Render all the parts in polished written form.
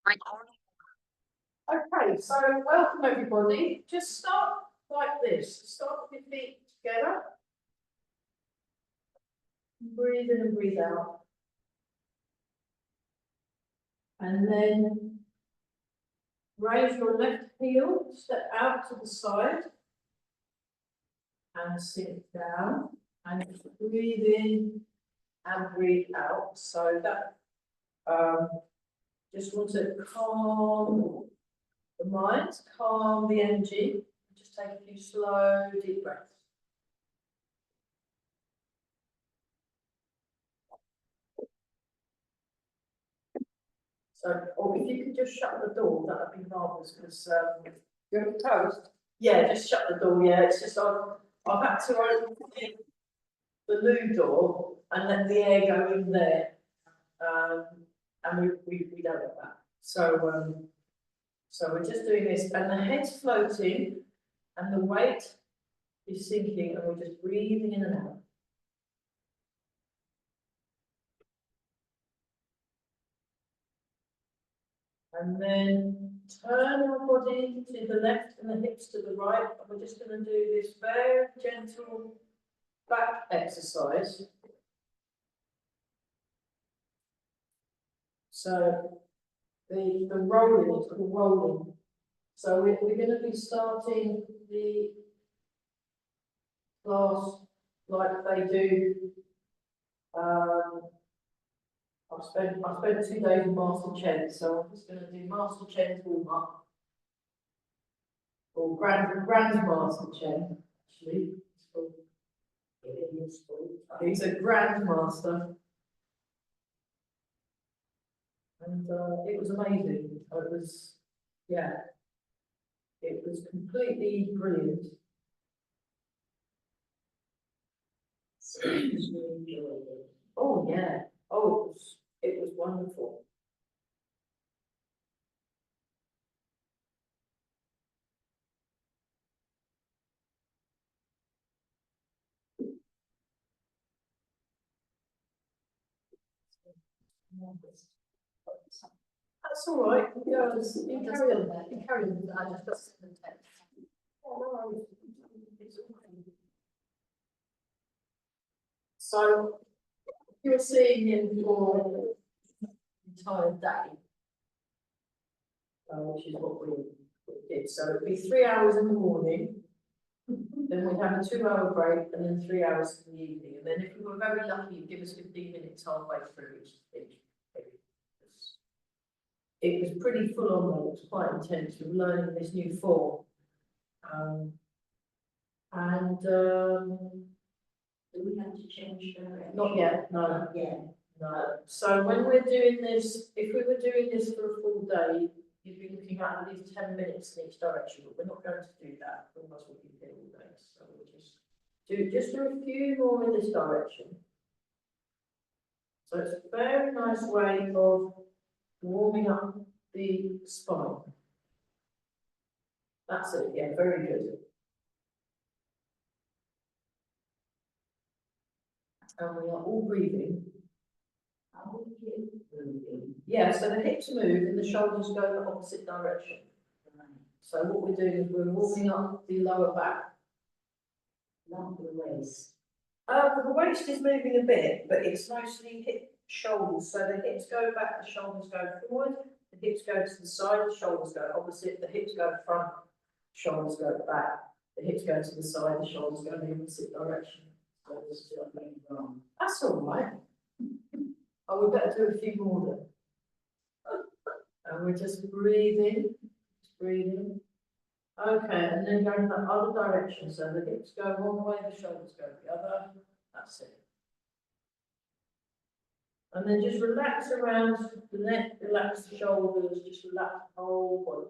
Okay, so welcome everybody. Just start like this. Start with your feet together. Breathe in and breathe out. And then raise your left heel, step out to the side and sit down and breathe in and breathe out. So that just want to calm the mind, calm the energy. Just take a few slow, deep breaths. So, or if you could just shut the door, that would be marvellous, because you're toast. Yeah, just shut the door. Yeah, it's just I've had to open the loo door and let the air go in there, and we don't want that. So so we're just doing this, and the head's floating, and the weight is sinking, and we're just breathing in and out. And then turn your body to the left and the hips to the right. And we're just going to do this very gentle back exercise. So the rolling, it's called rolling. So we're going to be starting the class like they do. I've spent 2 days with Master Chen, so I'm just going to do Master Chen's warm up. Or Grandmaster Chen, actually. He's a grandmaster. And it was amazing. It was, yeah, it was completely brilliant. Oh yeah. Oh, it was wonderful. That's all right. Yeah, you carry on there. You carry on. I just got the text. So you're seeing him for the entire day, which is what we did. So it'd be 3 hours in the morning, then we'd have a 2-hour break, and then 3 hours in the evening. And then if we were very lucky, you'd give us 15 minutes halfway through each. It was pretty full on, though. It was quite intense. We were learning this new form. Do we have to change direction? Not yet, no. Not yet. No. So when we're doing this, if we were doing this for a full day, you'd be looking at least 10 minutes in each direction, but we're not going to do that, otherwise we'll be here all day. So we'll just do a few more in this direction. So it's a very nice way of warming up the spine. That's it, yeah, very good. And we are all breathing. Yeah, so the hips move and the shoulders go in the opposite direction. So what we're doing is we're warming up the lower back. Not the waist. The waist is moving a bit, but it's mostly hip, shoulders. So the hips go back, the shoulders go forward, the hips go to the side, the shoulders go opposite, the hips go front, shoulders go back, the hips go to the side, the shoulders go in the opposite direction. So it's still being wrong. That's all right. Oh, we better do a few more then. And we're just breathing, breathing. Okay, and then going the other direction. So the hips go one way, the shoulders go the other. That's it. And then just relax around the neck, relax the shoulders, just relax the whole body.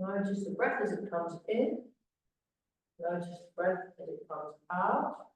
Notice the breath as it comes in. Notice the breath as it comes out.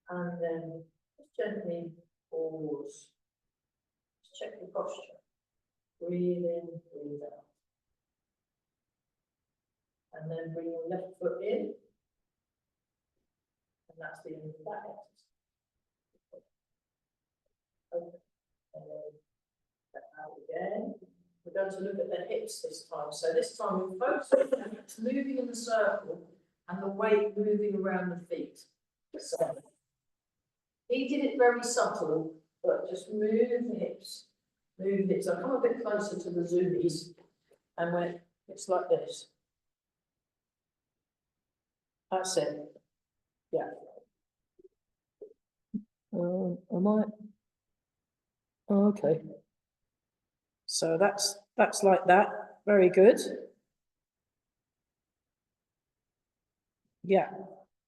And then just gently pause. Just check your posture. Breathe in, breathe out. And then bring your left foot in. And that's the end of that exercise. Okay. And then back out again. We're going to look at the hips this time. So this time we're focusing on the hips moving in the circle and the weight moving around the feet. So he did it very subtle, but just move the hips. Move the hips. I'll come a bit closer to the zoomies and when it's like this. That's it. Yeah. Am I? Oh, okay. So that's like that. Very good. Yeah.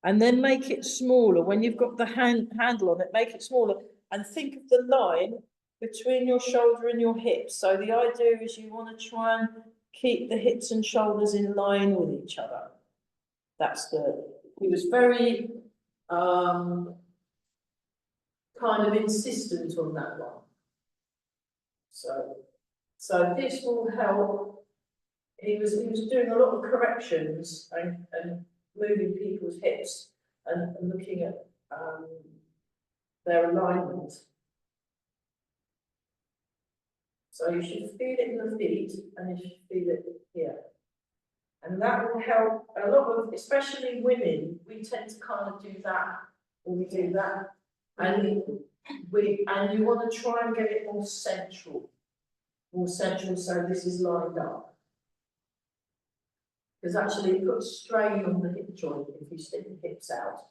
And then make it smaller. When you've got the handle on it, make it smaller. And think of the line between your shoulder and your hips. So the idea is you want to try and keep the hips and shoulders in line with each other. He was very kind of insistent on that one. So this will help. He was doing a lot of corrections and moving people's hips and looking at their alignment. So you should feel it in the feet and you should feel it here. And that will help a lot of, especially women, we tend to kind of do that or we do that. And you want to try and get it more central so this is lined up. Because actually it puts strain on the hip joint if you stick the hips out.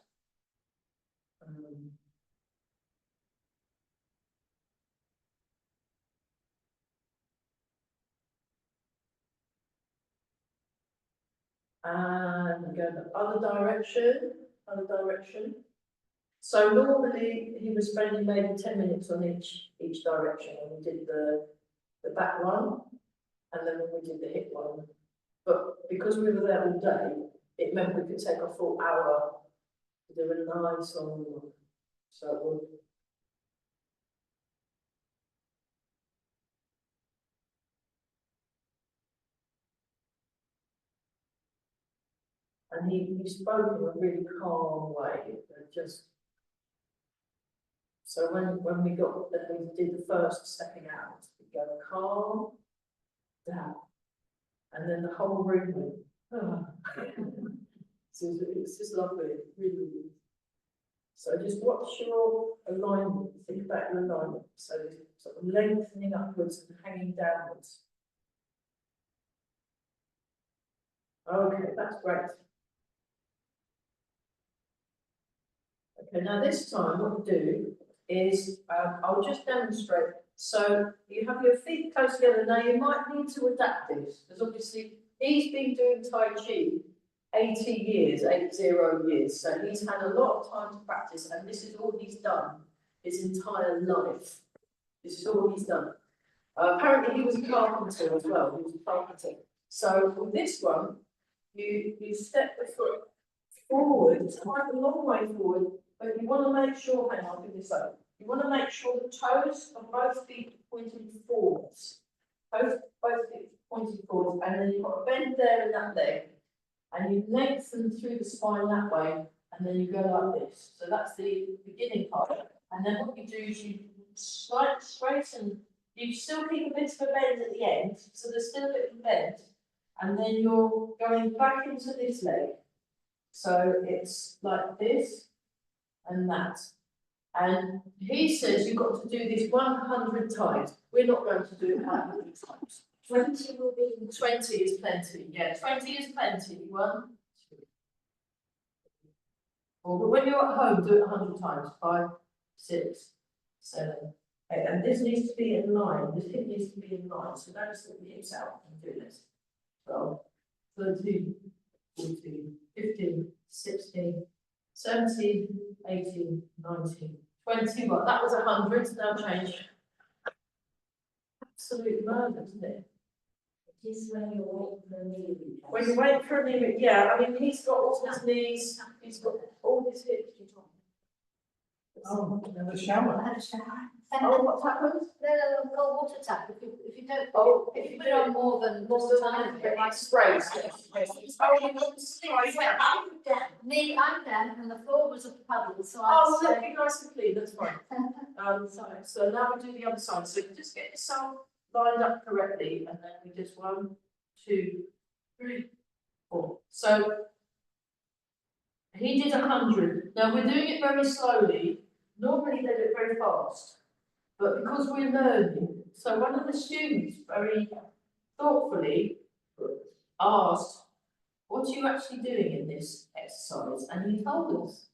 And go the other direction. So normally he was spending maybe 10 minutes on each direction when we did the back one and then when we did the hip one. But because we were there all day, it meant we could take a full hour to do a nice long one. So and he spoke in a really calm way, just so when we did the first stepping out, we go calm down, and then the whole room went, oh. So it's just lovely, really. So just watch your alignment, think about your alignment. So sort of lengthening upwards and hanging downwards. Okay, that's great. Okay, now this time what we'll do is I'll just demonstrate. So you have your feet close together. Now you might need to adapt this because obviously he's been doing Tai Chi 80 years, so he's had a lot of time to practice and this is all he's done his entire life. This is all he's done. Apparently he was a carpenter as well, he was a carpenter. So with this one, you step the foot forward, it's quite a long way forward, but you want to make sure, hang on, I'll do this up. You want to make sure the toes of both feet pointing forwards. Both feet pointing forwards, and then you've got a bend there in that leg. And you lengthen through the spine that way, and then you go like this. So that's the beginning part. And then what you do is you straighten, you still keep a bit of a bend at the end, so there's still a bit of a bend. And then you're going back into this leg. So it's like this and that. And he says you've got to do this 100 times. We're not going to do it 100 times. 20 will be. 20 is plenty, yeah, 20 is plenty, 1, 2. But when you're at home, do it 100 times, 5, 6, 7, 8, and this needs to be in line, this hip needs to be in line, so don't slip your hips out and do this. 12, 13, 14, 15, 16, 17, 18, 19, 20, well, that was 100, now change. Absolute murder, isn't it? It is when you're waiting for a knee replacement. When you wait for a knee, yeah, I mean, he's got all his knees, he's got all his hips. Oh, another shower. I had a shower. Oh, what happens? No, cold water tap. If you don't, Oh, if you put it on more than time, it like sprays. Me, I'm down, and the floor was a puddle, so Oh, I look, said. be nice and clean, that's fine. Sorry. So now we do the other side, so just get yourself lined up correctly, and then we just 1, 2, 3, 4. So he did 100. Now we're doing it very slowly. Normally they do it very fast, but because we're learning, so one of the students very thoughtfully asked, "What are you actually doing in this exercise?" And he told us.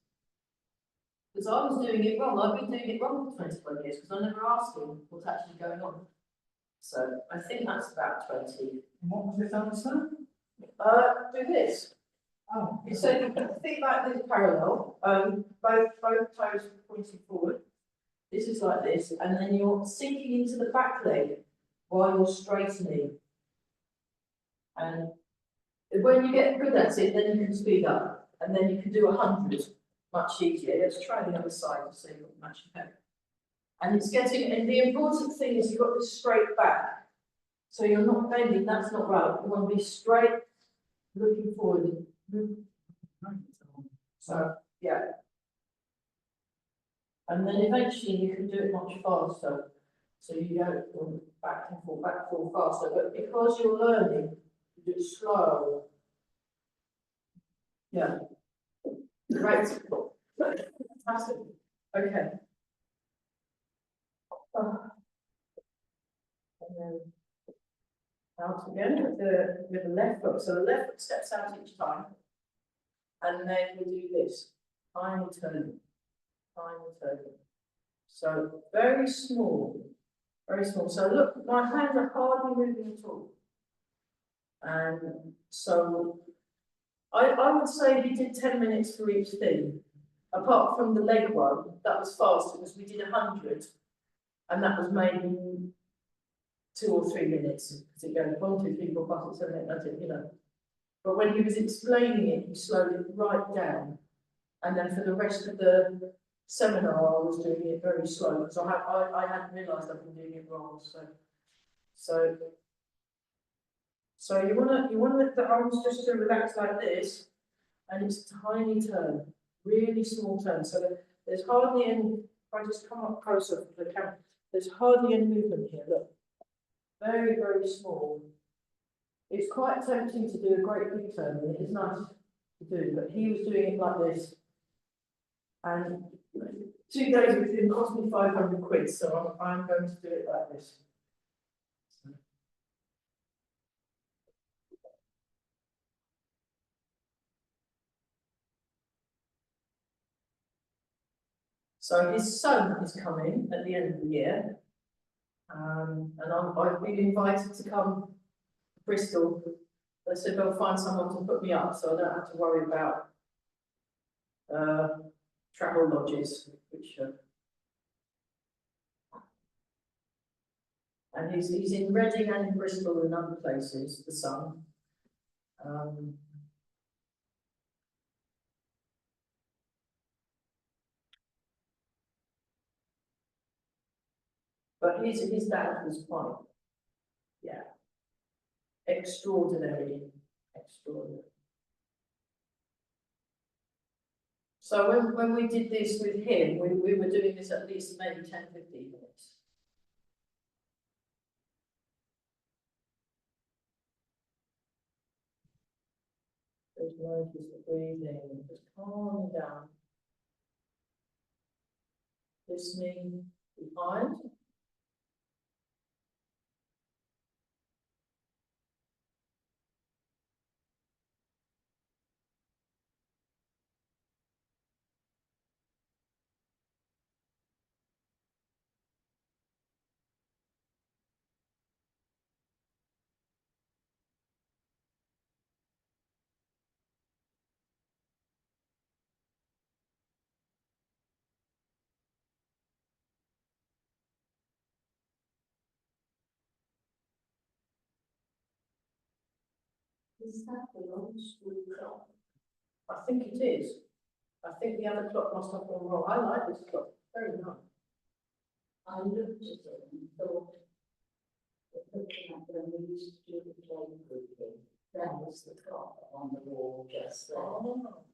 Because I was doing it wrong. I've been doing it wrong for 25 years because I never asked him what's actually going on. So I think that's about 20. And what was his answer? Do this. Oh, So you think like this parallel, both toes pointing forward. This is like this, and then you're sinking into the back leg while you're straightening. And when you get good at it, then you can speed up, and then you can do 100 much easier. Let's try the other side to see what much better. And it's getting, and the important thing is you've got this straight back. So you're not bending, that's not right. You want to be straight, looking forward. So, yeah. And then eventually you can do it much faster. So you don't go back and forth faster. But because you're learning, you do it slow. Yeah. Great. Fantastic. Okay. And then out again with the left foot. So the left foot steps out each time. And then we do this. Tiny turn. Tiny turn. So very small. Very small. So look, my hands are hardly moving at all. And so I would say we did 10 minutes for each thing. Apart from the leg one, that was fast because we did 100. And that was maybe 2 or 3 minutes. Because it goes 1, 2, 3, 4, 5, 6, 7, 8, 9, 10, you know. But when he was explaining it, he slowed it right down. And then for the rest of the seminar, I was doing it very slow because I hadn't realised I'd been doing it wrong. So you wanna the arms just to relax like this, and it's a tiny turn, really small turn. So there's hardly any. If I just come up closer to the camera, there's hardly any movement here. Look, very small. It's quite tempting to do a great big turn, and it is nice to do, but he was doing it like this. And 2 days with him cost me 500 quid, so I'm going to do it like this. So his son is coming at the end of the year, and I've been invited to come to Bristol. They said they'll find someone to put me up, so I don't have to worry about travel lodges, which and he's in Reading and in Bristol and other places, the son. But his dad was quite, yeah, extraordinary. So when we did this with him, we were doing this at least maybe 10, 15 minutes. Just notice the breathing, just calm down. Listening behind. Is that the old school clock? I think it is. I think the other clock must have gone wrong. I like this clock, very nice. I looked at it and thought, looking at when we used to do the play grouping, that was the clock on the wall just there. Oh.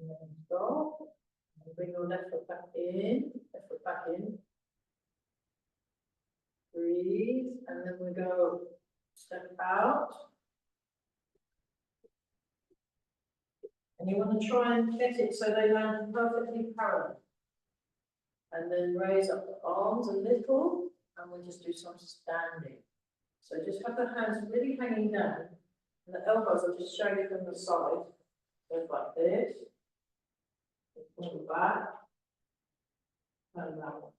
And then stop. And bring your left foot back in, left foot back in. Breathe, and then we go step out. And you want to try and get it so they land perfectly parallel. And then raise up the arms a little, and we'll just do some standing. So just have the hands really hanging down, and the elbows are just showing from the side, just like this. Pull back, and that one.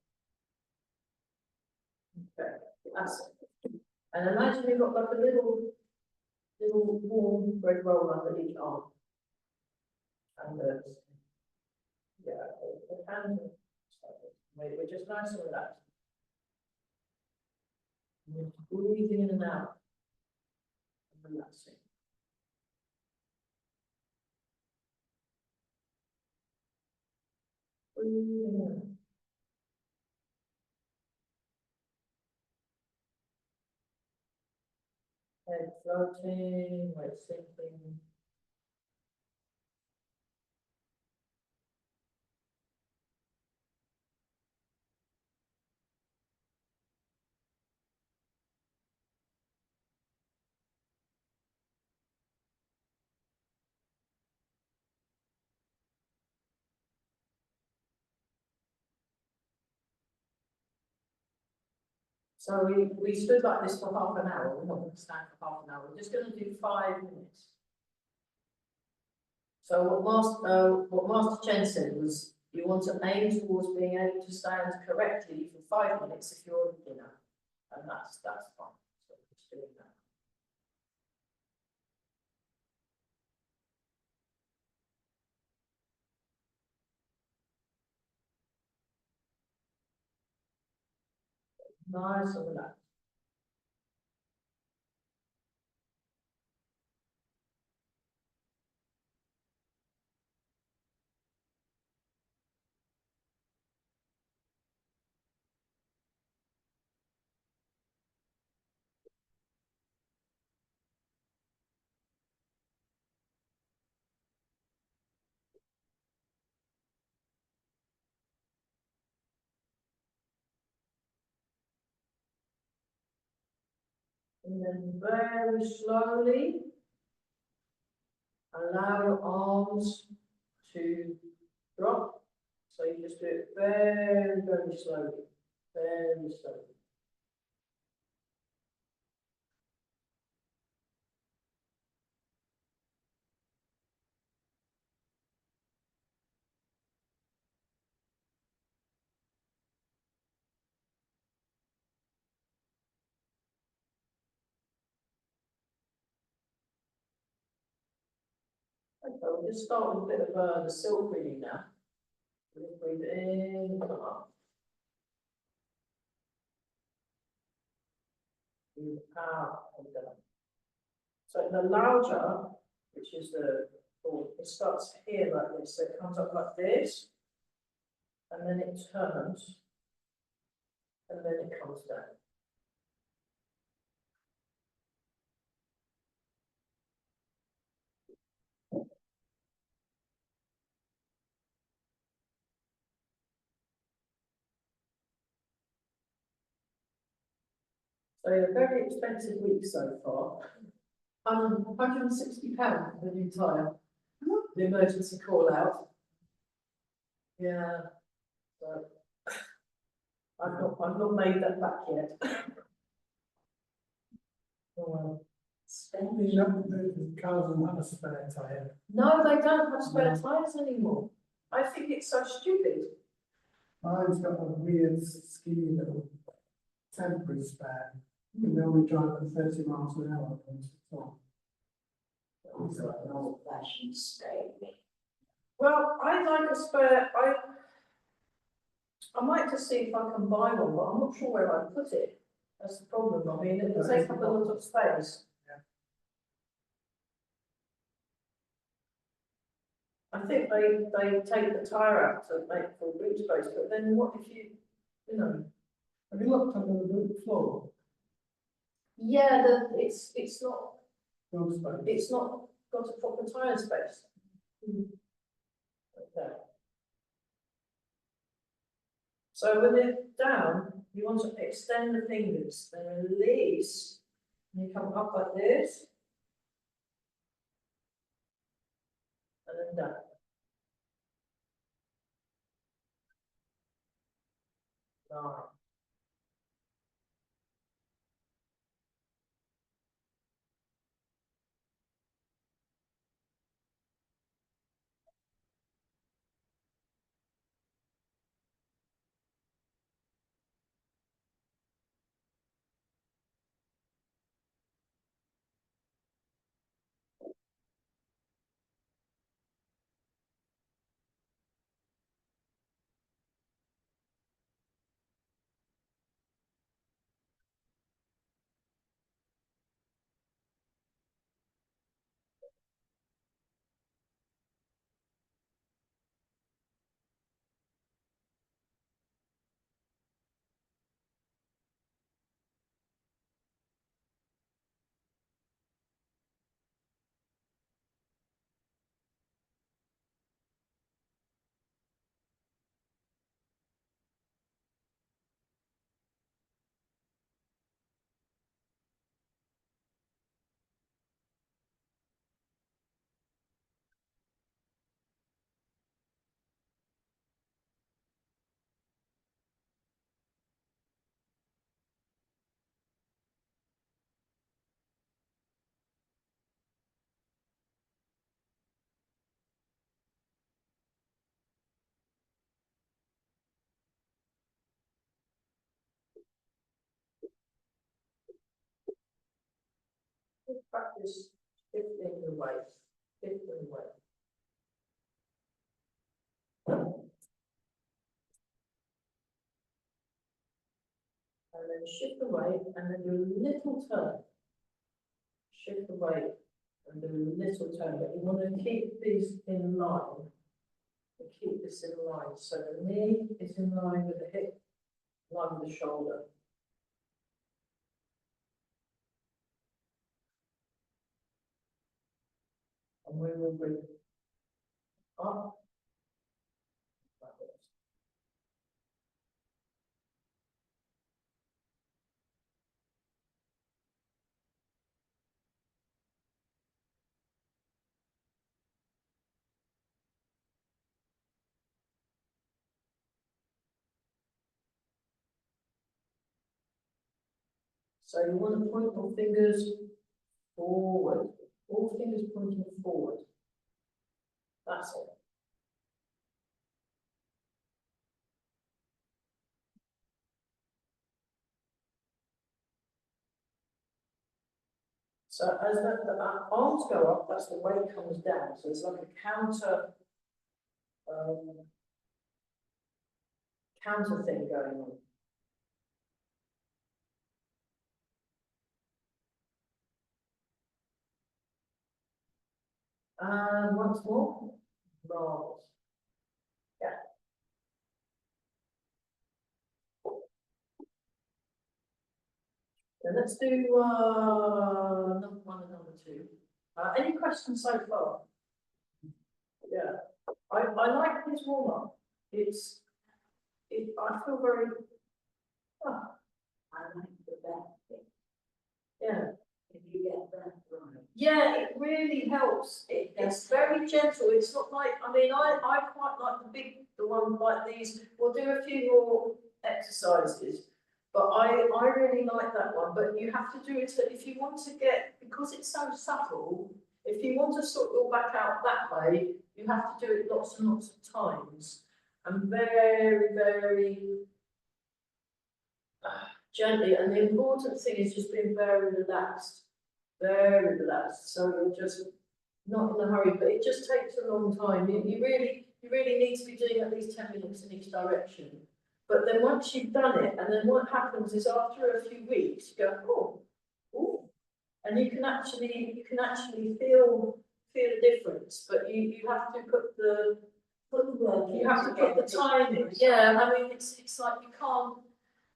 Okay, that's it. And imagine you've got like a little warm red roll under each arm. And yeah, the hands are we're just nice and relaxed. Breathing in and out. And relaxing. Breathing in. Head floating, weight sinking. So we stood like this for half an hour. We're not going to stand for half an hour. We're just going to do 5 minutes. So what Master Chen said was you want to aim towards being able to stand correctly for 5 minutes if you're a beginner, and that's fine. So we're just doing that. Nice and relaxed. And then very slowly allow your arms to drop. So you just do it very, very slowly. Very slowly. Okay, we'll just start with a bit of the silk breathing now. Just breathe in, come up. Breathe out, and down. So in the larger, which is it starts here like this, so it comes up like this, and then it turns, and then it comes down. So a very expensive week so far. £160 for the new tyre, the emergency call out. Yeah, so I've not made that back yet. Oh, well. You know, the cars don't have a spare tyre. No, they don't have spare tyres anymore. I think it's so stupid. Mine's got a weird skinny little temporary spare. You can only drive at 30 miles an hour. So, It's like an old fashioned stay. Well, I'd like a spare, I might just see if I can buy one, but I'm not sure where I'd put it. That's the problem, I mean, it will take up a lot of space. I think they take the tyre out to make for boot space, but then what if you know? have you looked under the boot floor? Yeah, it's not, No space. it's not got a proper tyre space. Okay. So when they're down, you want to extend the fingers, then release, and you come up like this, and then down. Right. Practice shifting the weight, shifting the weight. And then shift the weight, and then do a little turn. Shift the weight, and do a little turn, but you want to keep these in line. And keep this in line, so the knee is in line with the hip, in line with the shoulder. And we will bring up. Like this. So you want to point your fingers forward, all fingers pointing forward. That's it. So as the arms go up, that's the weight comes down. So it's like a counter thing going on. And once more, marvelous. Yeah. And let's do number one and number two. Any questions so far? Yeah, I like this warm up. I feel very. I like the back bit. Yeah. If you get that right. Yeah, it really helps. It's very gentle. It's not like, I mean, I quite like the one like these. We'll do a few more exercises, but I really like that one. But you have to do it if you want to get, because it's so subtle, if you want to sort your back out that way, you have to do it lots and lots of times. And very, very gently, and the important thing is just being very relaxed, so you're just not in a hurry, but it just takes a long time. You really need to be doing at least 10 minutes in each direction. But then once you've done it, and then what happens is after a few weeks, you go, oh, and you can actually feel a difference, but you have to put the work. you have to put the time in. Yeah, I mean it's like you can't.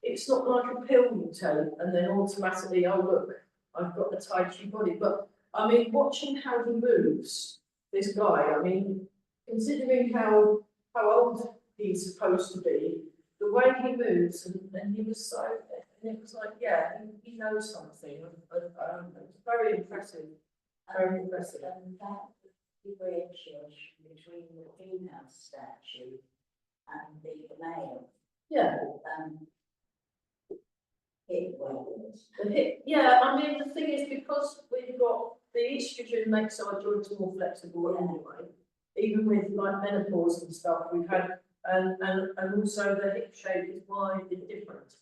It's not like a pill you take and then automatically, oh look, I've got a tai chi body. But I mean, watching how he moves, this guy. I mean, considering how old he's supposed to be, the way he moves, and he was so, and it was like, yeah, he knows something. It's very impressive. Very impressive. And that differentiation between the female statue and the male. Yeah. Hip weights. The hip, yeah, I mean, the thing is, because we've got the estrogen makes our joints more flexible anyway, even with like menopause and stuff, we've had, and also the hip shape is widely different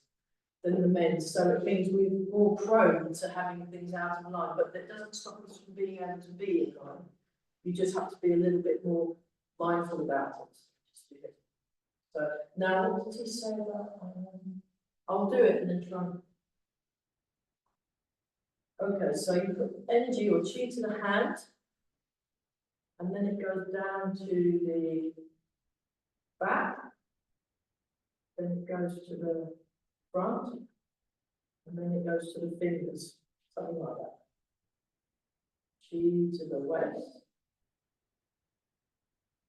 than the men's, so it means we're more prone to having things out of line, but that doesn't stop us from being able to be in line. You just have to be a little bit more mindful about it. So now, what did he say about? I'll do it and then try. Okay, so you put energy or chi to the hand, and then it goes down to the back, then it goes to the front, and then it goes to the fingers, something like that. Chi to the waist,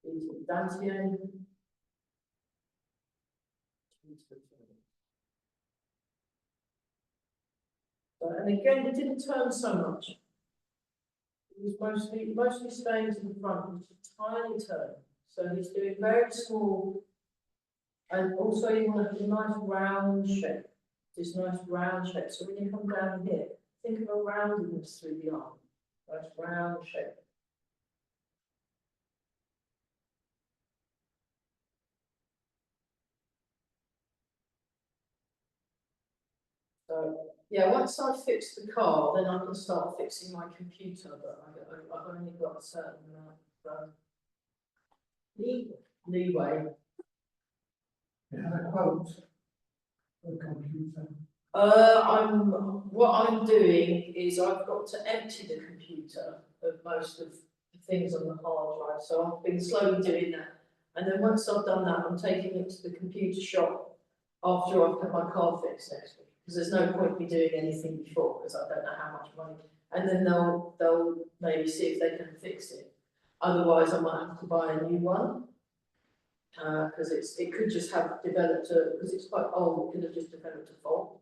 chi to the dantian, chi to the fingers. So, and again, it didn't turn so much. It was mostly staying to the front, just a tiny turn. So he's doing very small, and also you want to have a nice round shape. This nice round shape. So when you come down here, think of a roundedness through the arm. Nice round shape. So yeah, once I fix the car, then I can start fixing my computer. But I've only got a certain amount of leeway. You had a quote for the computer. What I'm doing is I've got to empty the computer of most of the things on the hard drive. So I've been slowly doing that. And then once I've done that, I'm taking it to the computer shop after I've had my car fixed next week. Because there's no point me doing anything before because I don't know how much money. And then they'll maybe see if they can fix it. Otherwise, I might have to buy a new one. Because it could just have developed because it's quite old, it could have just developed a fault.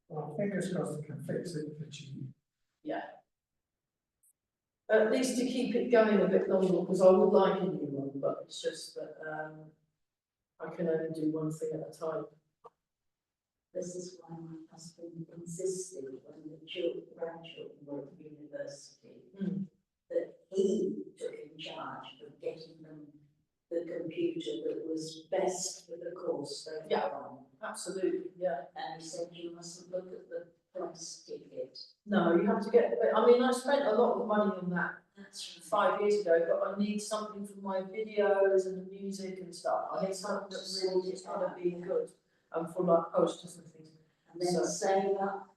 Well, fingers crossed they can fix it for cheap. Yeah. At least to keep it going a bit longer, because I would like a new one, but it's just that I can only do one thing at a time. This is why my husband insisted when the grandchildren were at university that he took in charge of getting them the computer that was best for the course they were on. Absolutely, yeah. And he said you mustn't look at the price ticket. No, you have to get. I mean, I spent a lot of money on that. That's right. 5 years ago, but I need something for my videos and music and stuff. I need something that's really just gonna be good and for like posters and things. And then save up.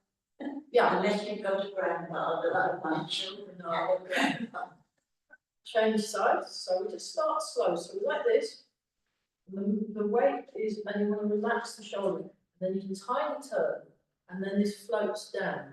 Yeah. Unless you've got a grandfather like my children had a grandfather. Change sides, so we just start slow. So we like this. The weight is, and you want to relax the shoulder. And then you tiny turn, and then this floats down.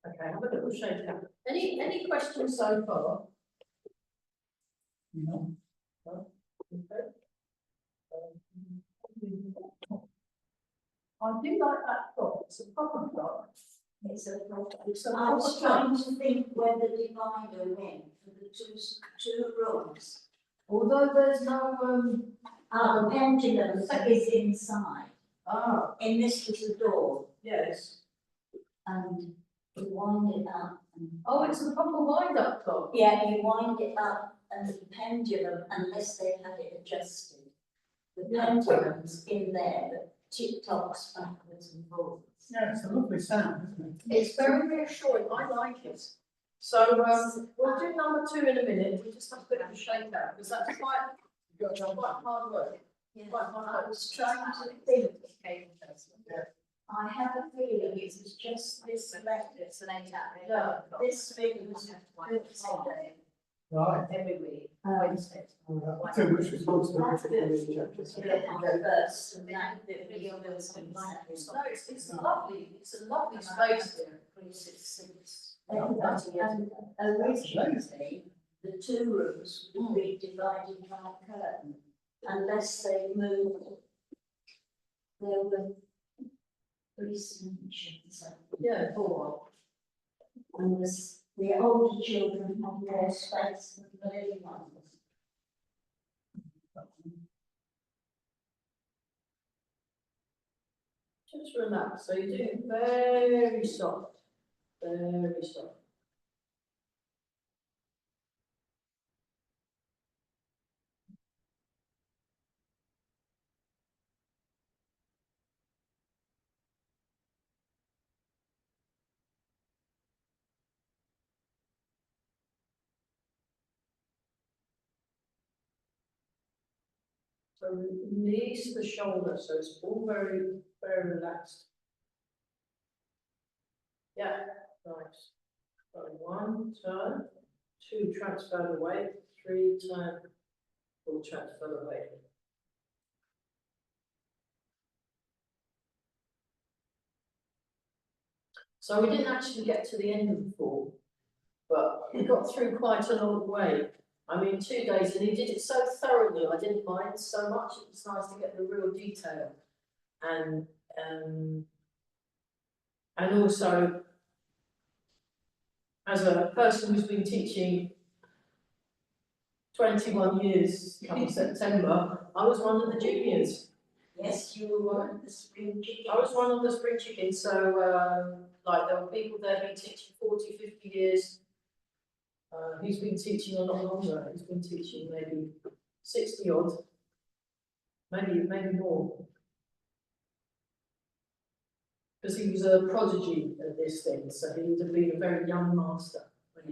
Okay, have a little shake out. Any questions so far? No. Okay. I do like that clock, it's a proper clock. It's a problem. It's a I proper was clock. trying to think where the divider went for the two rooms. Although there's no, The pendulum is inside, and this was the door, yes. and you wind it up. And, Oh, it's a proper wind-up clock. yeah, you wind it up, and the pendulum, unless they had it adjusted, the pendulum's in there that tick-tocks backwards and forwards. Yeah, it's a lovely sound, isn't it? It's very reassuring, I like it. So, we'll do number 2 in a minute, we just have a bit of a shake out, because that's quite hard work. Yeah, Quite hard I work. was trying to think. I have a feeling it was just this left, it's an 8 hour. Yeah. This thing was built today Right. every week, Wednesday. Too much responsibility. First, and then the video was on No, it's lovely, it's a lovely space there. And originally, the 2 rooms would be divided by a curtain, unless they moved. There were 3 dimensions, Yeah, cool. and the older children had more space than the little ones. Just relax, so you're doing very soft, very soft. So release the shoulder, so it's all very, very relaxed. Yeah, nice. So 1, turn, 2, transfer the weight, 3, turn, 4, transfer the weight. So we didn't actually get to the end of the fall, but we got through quite a long way. I mean, 2 days, and he did it so thoroughly, I didn't mind so much. It was nice to get the real detail. And also, as a person who's been teaching 21 years come September, I was one of the juniors. Yes, you were one of the spring chickens. I was one of the spring chickens, so like there were people there been teaching 40, 50 years. He's been teaching a lot longer. He's been teaching maybe 60 odd, maybe more. Because he was a prodigy at this thing, so he would have been a very young master when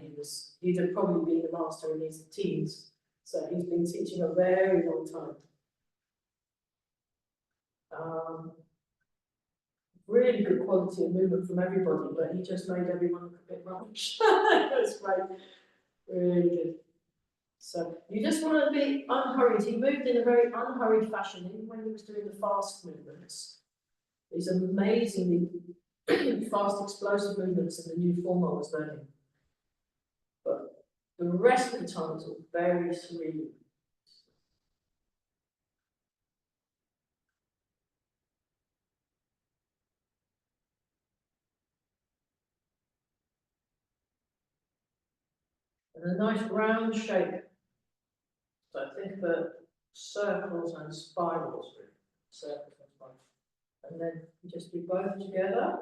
he'd have probably been a master in his teens. So he's been teaching a very long time. Really good quality of movement from everybody, but he just made everyone look a bit rubbish. That's great. Really good. So you just want to be unhurried. He moved in a very unhurried fashion, even when he was doing the fast movements. These amazingly fast, explosive movements in the new form I was learning. But the rest of the time was all very serene. And a nice round shape. So I think the circles and spirals, really. Circles and spirals. And then you just do both together.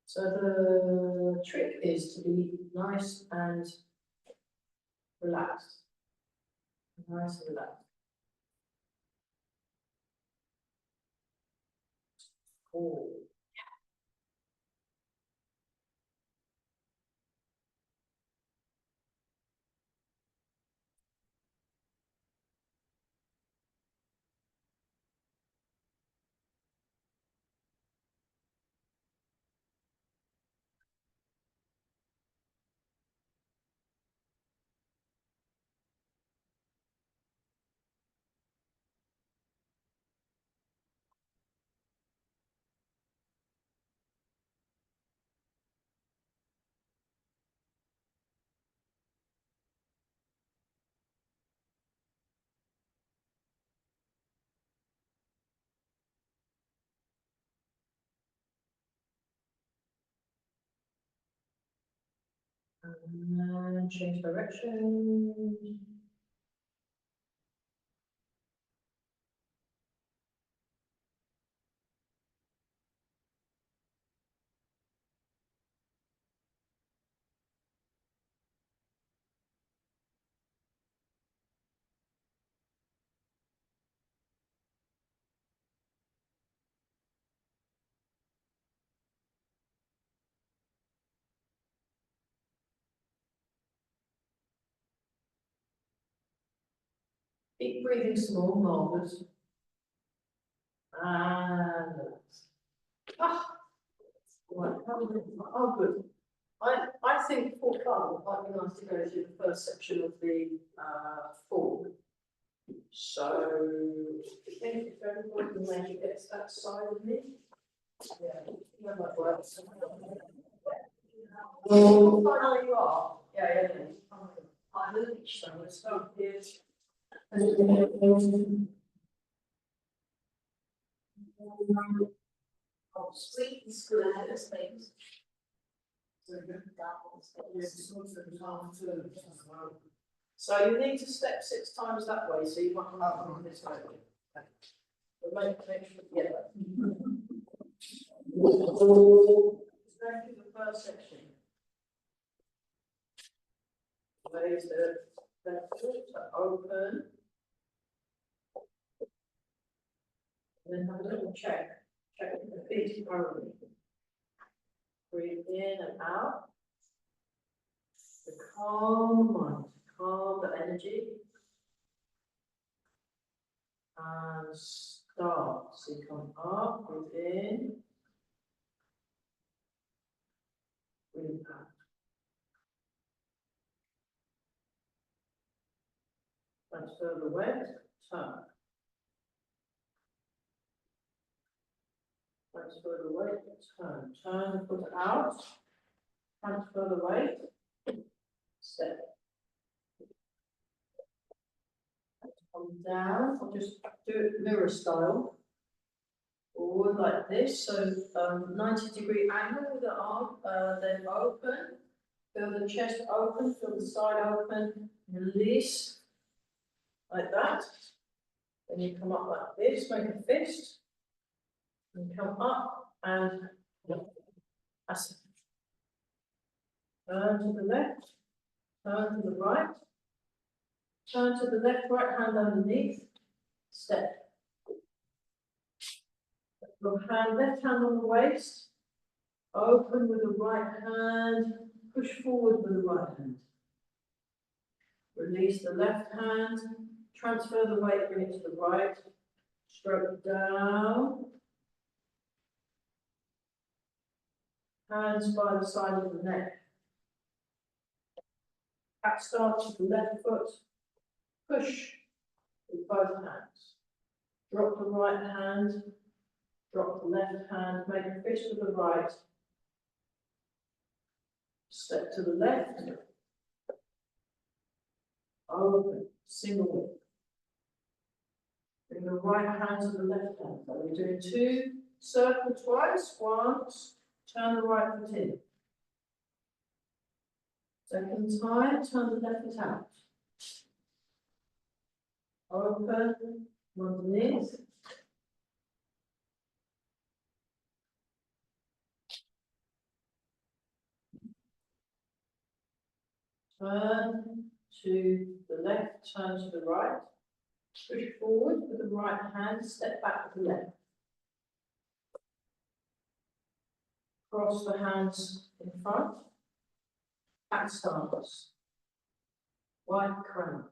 So the trick is to be nice and relaxed. Nice and relaxed. Cool. And change direction. Keep breathing small, marvellous. And right, oh, good. I think for fun, it might be nice to go through the first section of the form. So, I think if everybody maybe gets that side of me. Yeah, that works. Oh, finally you are. Yeah. I move each time, let's start here. Oh, sweet and square as things. So you need to step 6 times that way, so you might come out from this way. But make sure, yeah. Let's go through the first section. Raise the left foot to open. And then have a little check the feet thoroughly. Breathe in and out. The calm mind, calm the energy. And start. So you come up, breathe in. Breathe out. Transfer the weight, turn. Transfer the weight, turn. Turn the foot out. Transfer the weight. Step. Come down. I'll just do it mirror style. Forward like this. So 90-degree angle with the arm. Then open. Feel the chest open. Feel the side open. Release. Like that. Then you come up like this. Make a fist. And come up and that's it. Turn to the left. Turn to the right. Turn to the left, right hand underneath. Step. Left hand on the waist. Open with the right hand. Push forward with the right hand. Release the left hand. Transfer the weight, bring it to the right. Stroke down. Hands by the side of the neck. Back start to the left foot. Push with both hands. Drop the right hand. Drop the left hand. Make a fist with the right. Step to the left. Open. Single whip. Bring the right hand to the left hand. So we're doing 2 circle twice. Once. Turn the right foot in. Second time, turn the left foot out. Open, underneath. Turn to the left, turn to the right. Push forward with the right hand, step back with the left. Cross the hands in front. Back stance. White crown.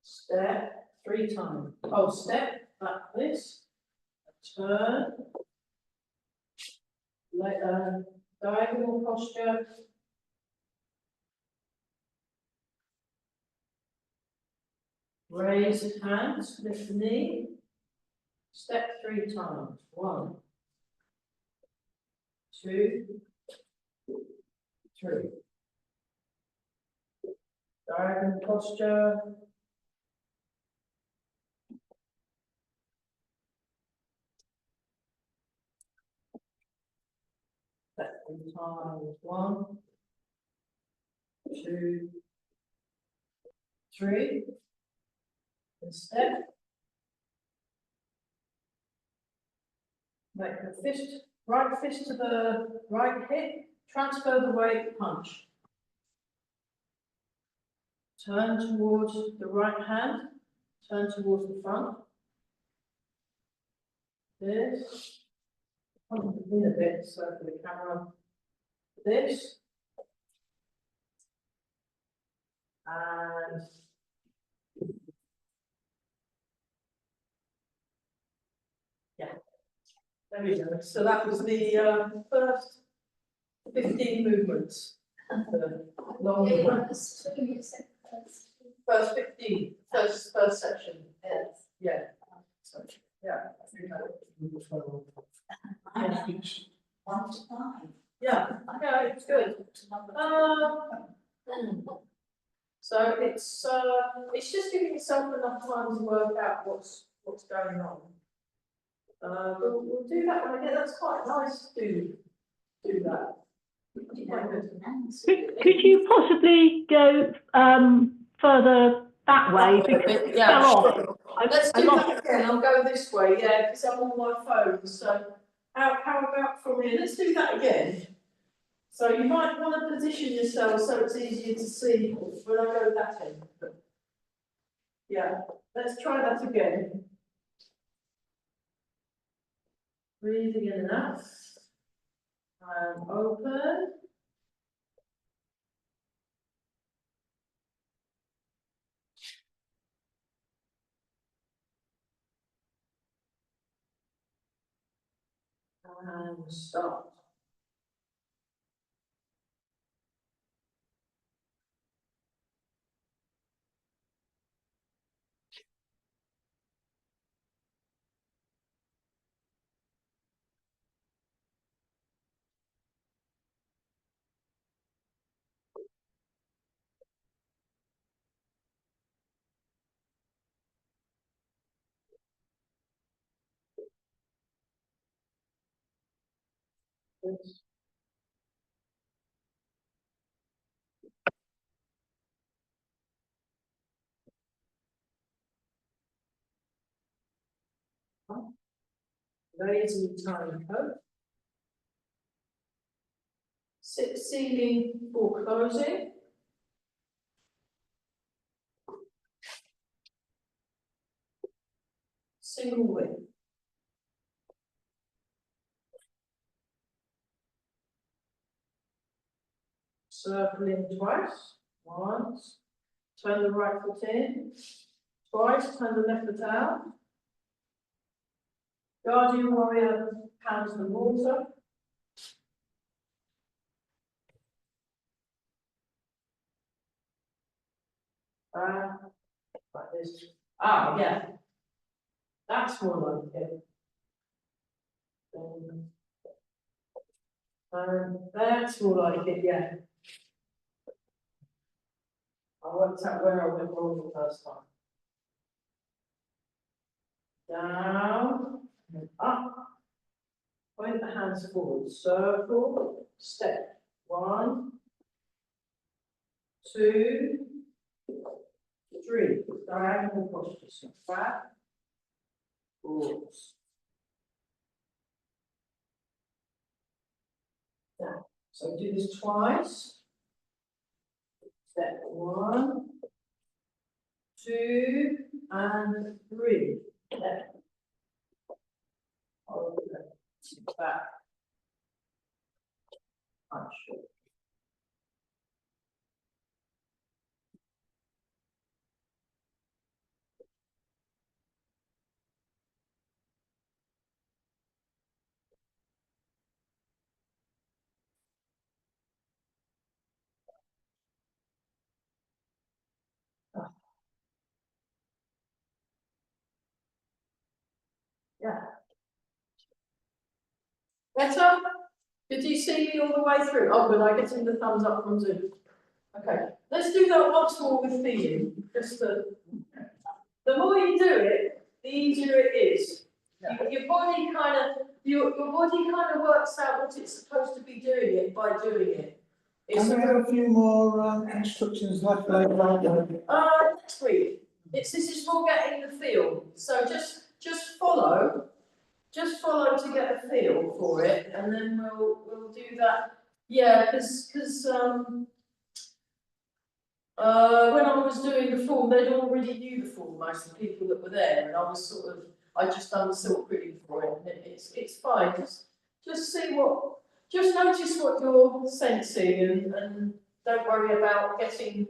Step 3 times. Oh, step like this. Turn. Diagonal posture. Raise hands, lift the knee. Step 3 times. 1, 2, 3. Diagonal posture. times 1, 2, 3. And step. Make the fist, right fist to the right hip, transfer the weight, punch. Turn towards the right hand, turn towards the front. This. I'm in a bit so for the camera. This. And yeah, there we go. So that was the first 15 movements. The long first 15, first section. Yes. Yeah. So, yeah. I think One to five. yeah, it's good. So it's just giving yourself enough time to work out what's going on. We'll do that one again. That's quite nice to do that. Quite good. Could you possibly go further that way? Because it fell off. Let's do that again. I'll go this way, yeah, because I'm on my phone. So how about from here? Let's do that again. So you might want to position yourself so it's easier to see when I go that end. Yeah, let's try that again. Breathing in and out. And open. And start. Raising time code. Six sealing for closing. Single width. Circling twice. Once. Turn the right foot in. Twice. Turn the left foot out. Guardian warrior pounds the water. Like this. Ah, yeah. That's more like it. That's more like it, yeah. I worked out where I went wrong the first time. Down and up. Point the hands forward. Circle. Step. 1, 2, 3. Diagonal posture. Back. Forwards. Down. So do this twice. Step 1, 2, and 3. Step. Over. Back. Punch. Yeah. Better? Did you see me all the way through? Oh, good, I get in the thumbs up from Zoom. Okay, let's do that once more with feeling. The more you do it, the easier it is. Your body kind of, your body kind of works out what it's supposed to be doing it by doing it. It's Can we have a few more instructions left later on? next week. This is more getting the feel. So just follow to get a feel for it, and then we'll do that. Yeah, because when I was doing the form, they'd already knew the form, most of the people that were there, and I just done the silk reading for it, and it's fine. Just see just notice what you're sensing, and don't worry about getting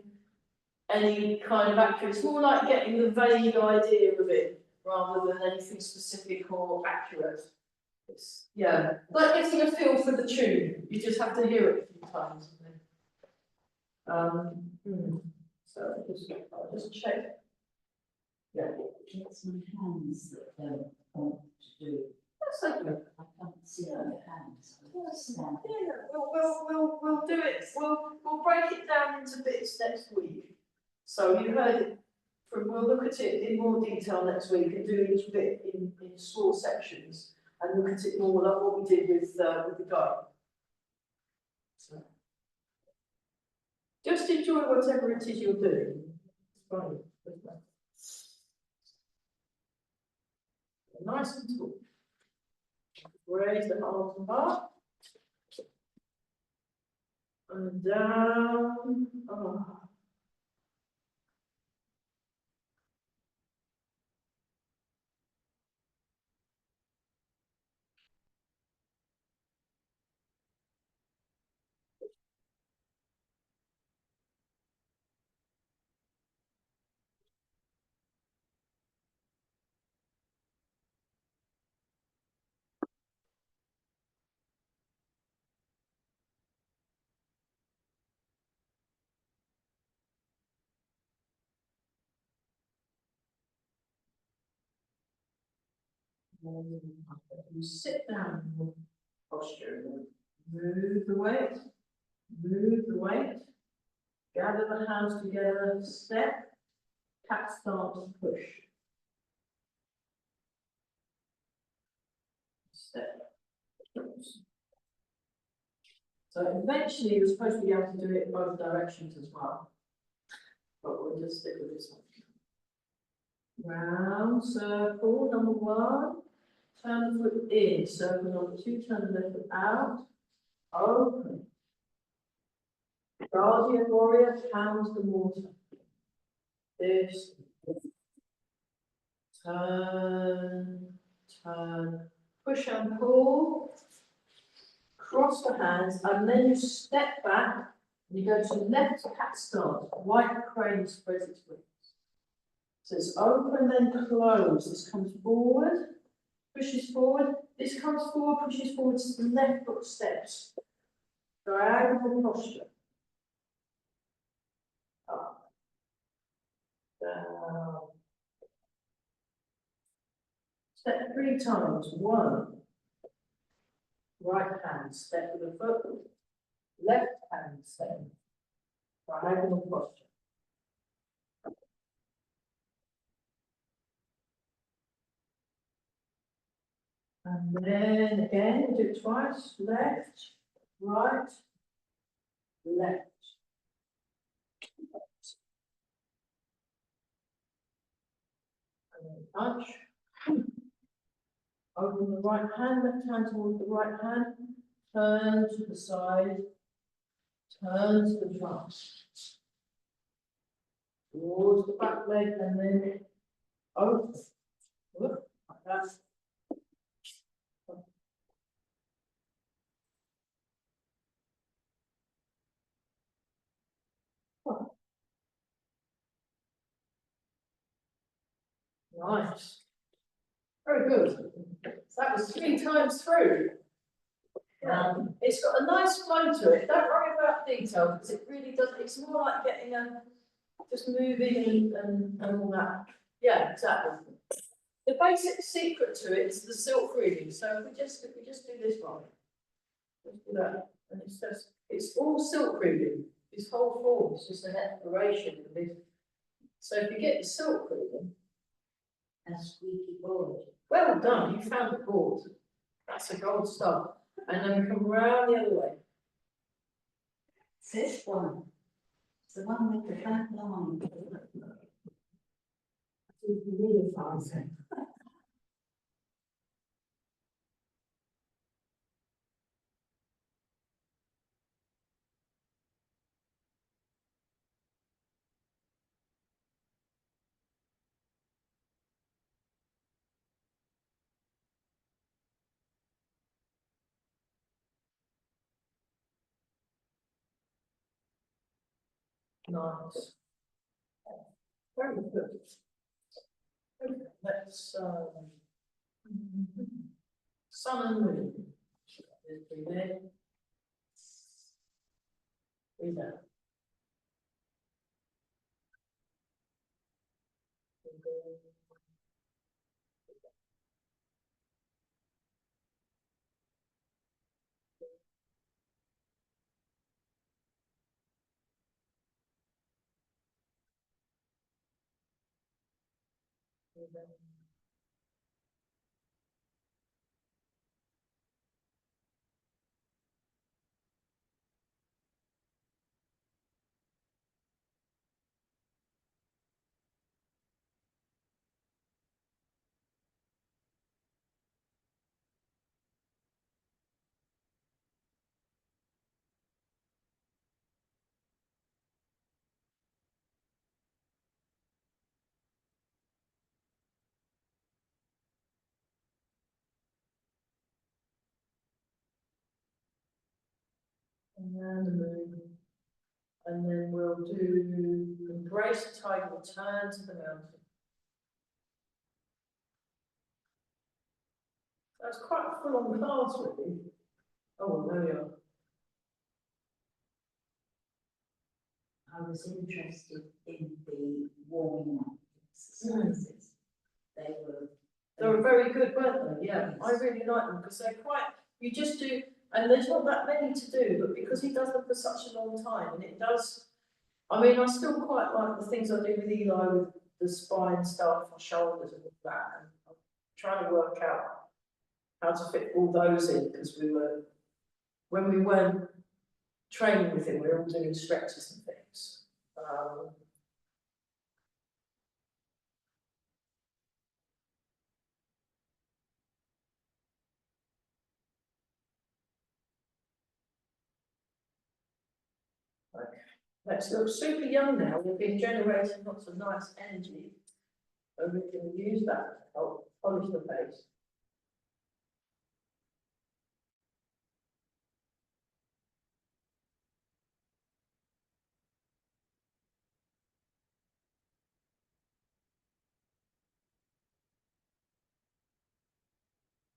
any kind of accurate. It's more like getting the vague idea of it rather than anything specific or accurate. It's like getting a feel for the tune. You just have to hear it a few times. So I'll just check. Yeah. It's my hands that don't want to do. That's okay. I can't see my hands. We'll do it. We'll break it down into bits next week. So you heard it we'll look at it in more detail next week and do each bit in small sections and look at it more like what we did with the guide. So just enjoy whatever it is you're doing. It's fine. Nice and tall. Raise the arms up. And down. Oh. You sit down in your posture, move the weight, gather the hands together, step, cat start, push. Step. So eventually you're supposed to be able to do it both directions as well. But we'll just stick with this one. Round circle number 1. Turn the foot in, circle number 2, turn the left foot out, open. Guardian warrior, pound the mortar. This, turn, push and pull, cross the hands, and then you step back, and you go to left cat stance, white crane spreads its wings. So it's open, then close, this comes forward, pushes forward, this comes forward, pushes forward, to the left foot steps. Diagonal posture. Up. Down. Step 3 times. 1. Right hand, step with the foot. Left hand, step. Diagonal posture. And then again, do it twice. Left, right, left. And then touch. Open the right hand, left hand towards the right hand. Turn to the side. Turn to the front. Towards the back leg and then open. Look, like that. Nice. Very good. So that was 3 times through. It's got a nice flow to it. Don't worry about detail because it really does. It's more like getting just moving and all that. Yeah, exactly. The basic secret to it is the silk reading. So if we just do this one, let's do that, and it's all silk reading. This whole form is just an exploration of this. So if you get the silk reading. A squeaky board. Well done, you found the board. That's a gold star. And then we come round the other way. It's this one. It's the one with the flat line. Really fancy. Nice. Very good. Okay, let's, sun and moon. Breathe in. Breathe out. Breathe in. Breathe in. And then the moon. And then we'll do embrace the tide, return to the mountain. That's quite a full-on class, really. Oh, there we are. I was interested in the warming up exercises. They were Very good, weren't they? Yeah, I really like them because they're quite, you just do, and there's not that many to do, but because he does them for such a long time, and it does, I mean, I still quite like the things I do with Eli with the spine stuff and shoulders and all that, and I'm trying to work out how to fit all those in, because when we weren't training with him, we were all doing stretches and things. Let's look super young now. We've been generating lots of nice energy, and we can use that to help polish the face.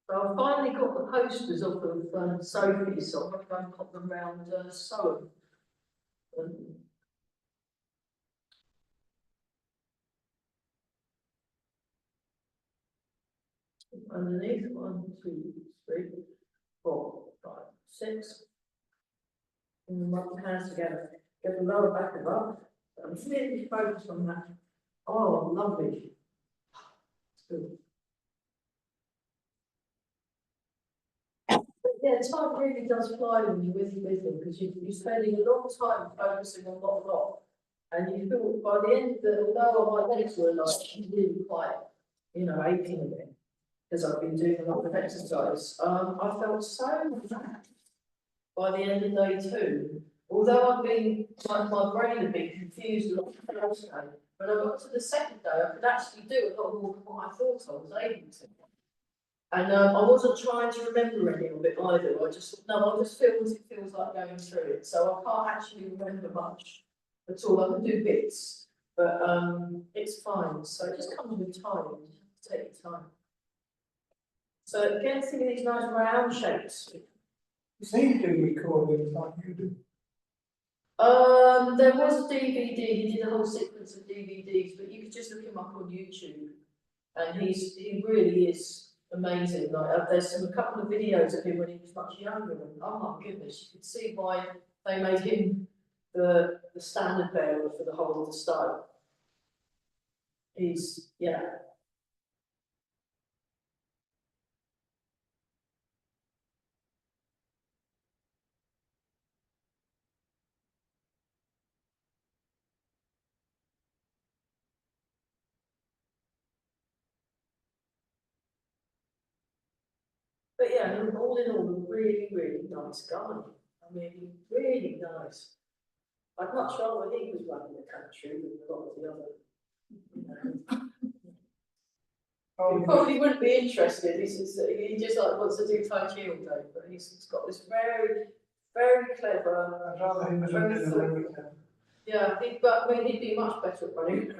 So I've finally got the posters off of Sophie, so I'm going to go and pop them round Soham. Underneath, 1, 2, 3, 4, 5, 6. And rub the hands together. Get the lower back above. I'm really focused on that. Oh, lovely. It's good. Yeah, time really does fly when you're with them because you're spending a long time focusing on lot. And you feel by the end of the, although my legs were like really quite, aching a bit because I've been doing a lot of exercise. I felt so relaxed by the end of day 2. Although I've been, my brain had been confused a lot of the first day, when I got to the second day, I could actually do a lot more than what I thought I was able to. And I wasn't trying to remember any of it either. I just feel as it feels like going through it. So I can't actually remember much at all. I can do bits, but it's fine. So it just comes with time. You have to take your time. So again, think of these nice round shapes. You say you do recordings like you do. There was a DVD. He did a whole sequence of DVDs, but you could just look him up on YouTube, and he really is amazing. Like there's a couple of videos of him when he was much younger, and oh my goodness, you can see why they made him the standard bearer for the whole of the style. He's yeah, and all in all, a really, really nice guy. I mean, really nice. I'd much rather he was running the country than a lot of the other, you know. Oh, He probably wouldn't be interested. He just like wants to do Tai Chi all day, but he's got this very, very clever. I'd rather he was very running thoughtful- America. Yeah, but I mean, he'd be much better at running.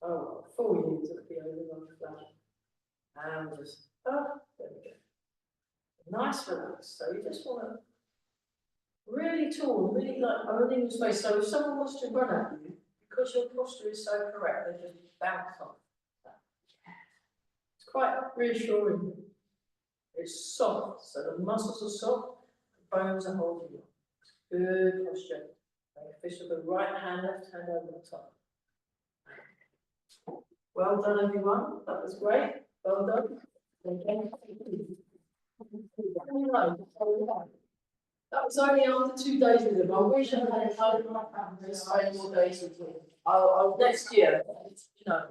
Oh, 4 years it'll be over like that. And just, there we go. Nice relax. So you just want to really tall, really like owning your space. So if someone wants to run at you, because your posture is so correct, they just bounce off. It's quite reassuring. It's soft, so the muscles are soft, the bones are holding you. Good posture. Make a fist with the right hand, left hand over the top. Well done, everyone. That was great. Well done. That was only after 2 days with him. I wish I had spend more days with him. I'll next year, you know,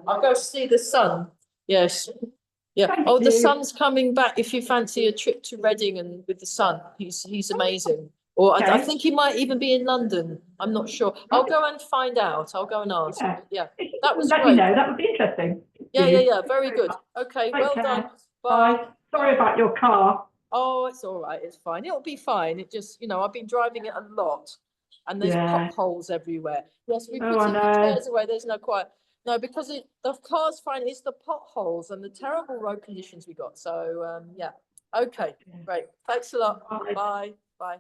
I'll go see the sun. Yes. Yeah. Thank Oh, the you. sun's coming back. If you fancy a trip to Reading and with the sun, he's amazing. Or I Okay. think he might even be in London. I'm not sure. I'll go and find out. I'll go and ask. Yeah. Yeah. If you That can was let me great. know, that would be interesting. Yeah. Very good. Okay. Take Well care. done. Bye. Bye. Sorry about your car. Oh, it's all right. It's fine. It'll be fine. It just, I've been driving it a lot and there's Yeah. potholes everywhere. Yes, we Oh, put I it know. chairs away. There's no quiet. No, because the car's fine. It's the potholes and the terrible road conditions we got. So, yeah. Okay, great. Thanks a lot. Bye. Bye. Bye.